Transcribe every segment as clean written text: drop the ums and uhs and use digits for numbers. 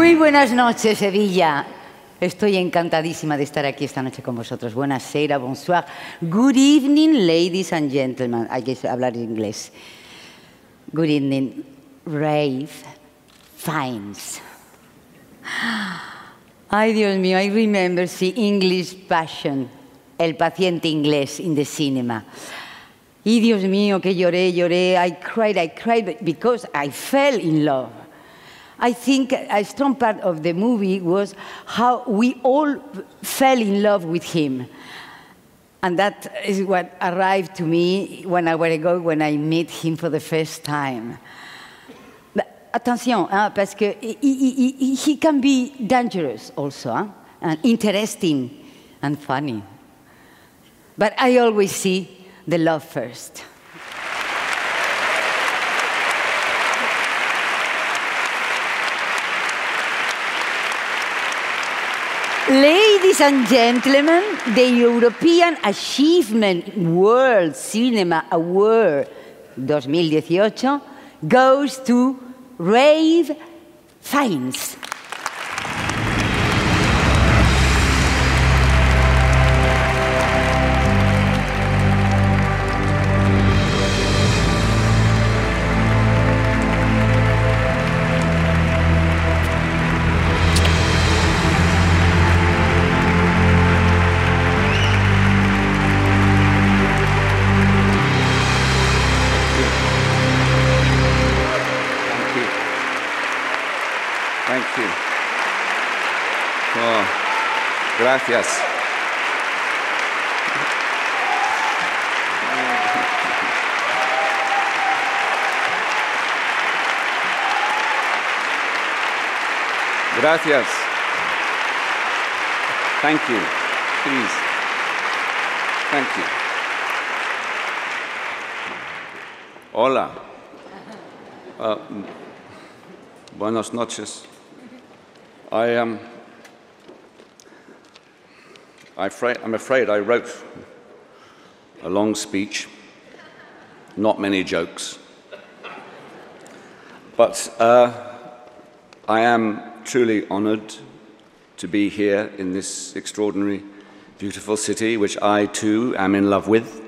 Muy buenas noches, Sevilla. Estoy encantadísima de estar aquí esta noche con vosotros. Buonasera, bonsoir. Good evening, ladies and gentlemen. Hay que hablar inglés. Good evening, Rave Fiennes. Ay, Dios mío, I remember the English Passion, El paciente inglés in the cinema. Y Dios mío, que lloré. I cried because I fell in love. I think a strong part of the movie was how we all fell in love with him. And that is what arrived to me 1 hour ago when I met him for the first time. But attention, parce que he can be dangerous also, and interesting and funny. But I always see the love first. Ladies and gentlemen, the European Achievement World Cinema Award 2018 goes to Rave Fiennes. Thank you. Oh, gracias. Gracias. Thank you. Please. Thank you. Hola. Buenas noches. I'm afraid I wrote a long speech, not many jokes, but I am truly honored to be here in this extraordinary, beautiful city, which I too am in love with.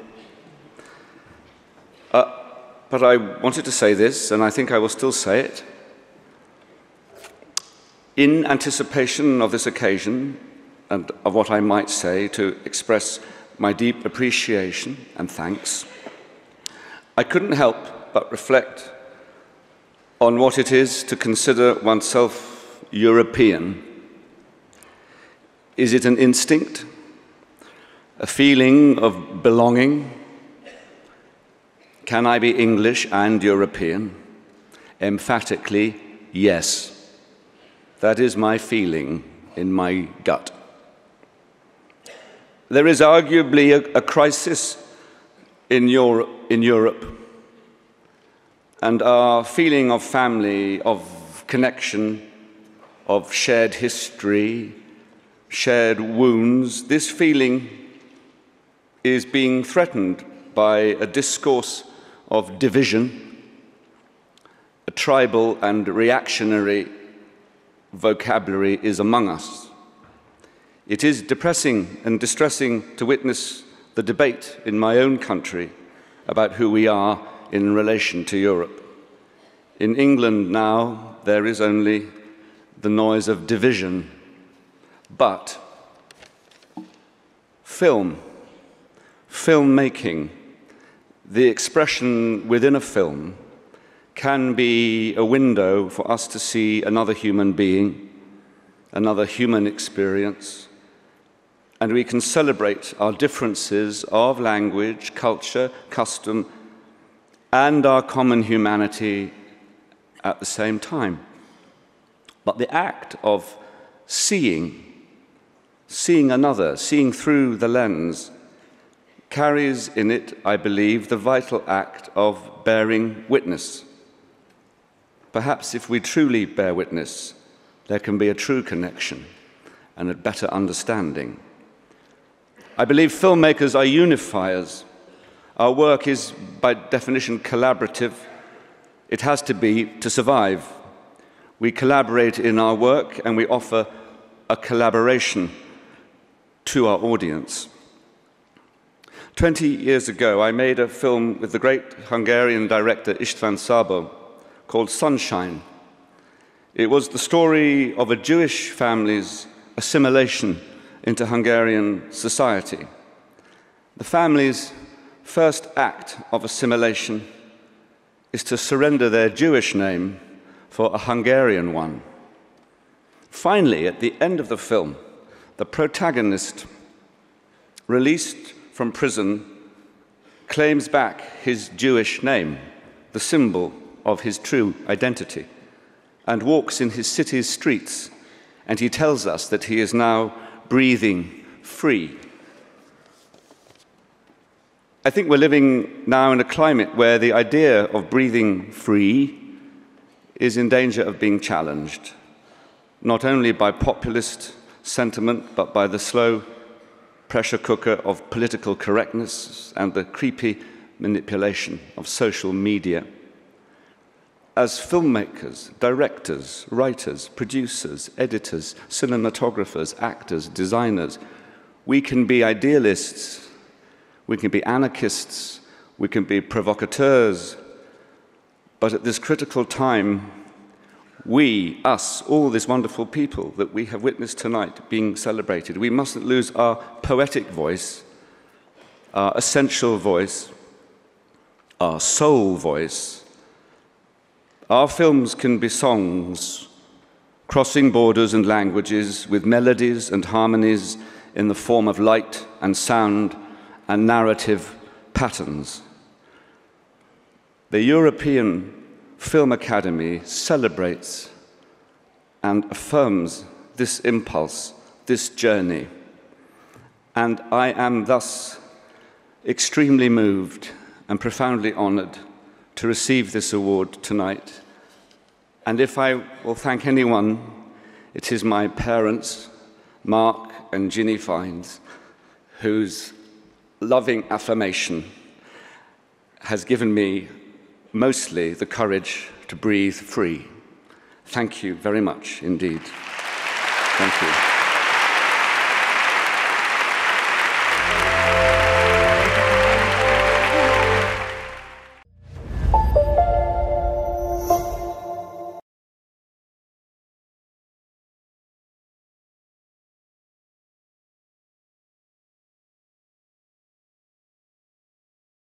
But I wanted to say this, and I think I will still say it. In anticipation of this occasion and of what I might say to express my deep appreciation and thanks, I couldn't help but reflect on what it is to consider oneself European. Is it an instinct, a feeling of belonging? Can I be English and European? Emphatically, yes. That is my feeling in my gut. There is arguably a crisis in Europe, and our feeling of family, of connection, of shared history, shared wounds, this feeling is being threatened by a discourse of division, a tribal and reactionary vocabulary is among us. It is depressing and distressing to witness the debate in my own country about who we are in relation to Europe. In England now, there is only the noise of division, but filmmaking, the expression within a film, can be a window for us to see another human being, another human experience, and we can celebrate our differences of language, culture, custom, and our common humanity at the same time. But the act of seeing another, seeing through the lens, carries in it, I believe, the vital act of bearing witness. Perhaps if we truly bear witness, there can be a true connection and a better understanding. I believe filmmakers are unifiers. Our work is, by definition, collaborative. It has to be to survive. We collaborate in our work and we offer a collaboration to our audience. 20 years ago, I made a film with the great Hungarian director István Szabó called Sunshine. It was the story of a Jewish family's assimilation into Hungarian society. The family's first act of assimilation is to surrender their Jewish name for a Hungarian one. Finally, at the end of the film, the protagonist, released from prison, claims back his Jewish name, the symbol of his true identity, and walks in his city's streets, and he tells us that he is now breathing free. I think we're living now in a climate where the idea of breathing free is in danger of being challenged, not only by populist sentiment, but by the slow pressure cooker of political correctness and the creepy manipulation of social media. As filmmakers, directors, writers, producers, editors, cinematographers, actors, designers, we can be idealists, we can be anarchists, we can be provocateurs, but at this critical time, we, us, all these wonderful people that we have witnessed tonight being celebrated, we mustn't lose our poetic voice, our essential voice, our soul voice. Our films can be songs, crossing borders and languages with melodies and harmonies in the form of light and sound and narrative patterns. The European Film Academy celebrates and affirms this impulse, this journey. And I am thus extremely moved and profoundly honored to receive this award tonight. And if I will thank anyone, it is my parents, Mark and Ginny Fiennes, whose loving affirmation has given me mostly the courage to breathe free. Thank you very much indeed. Thank you.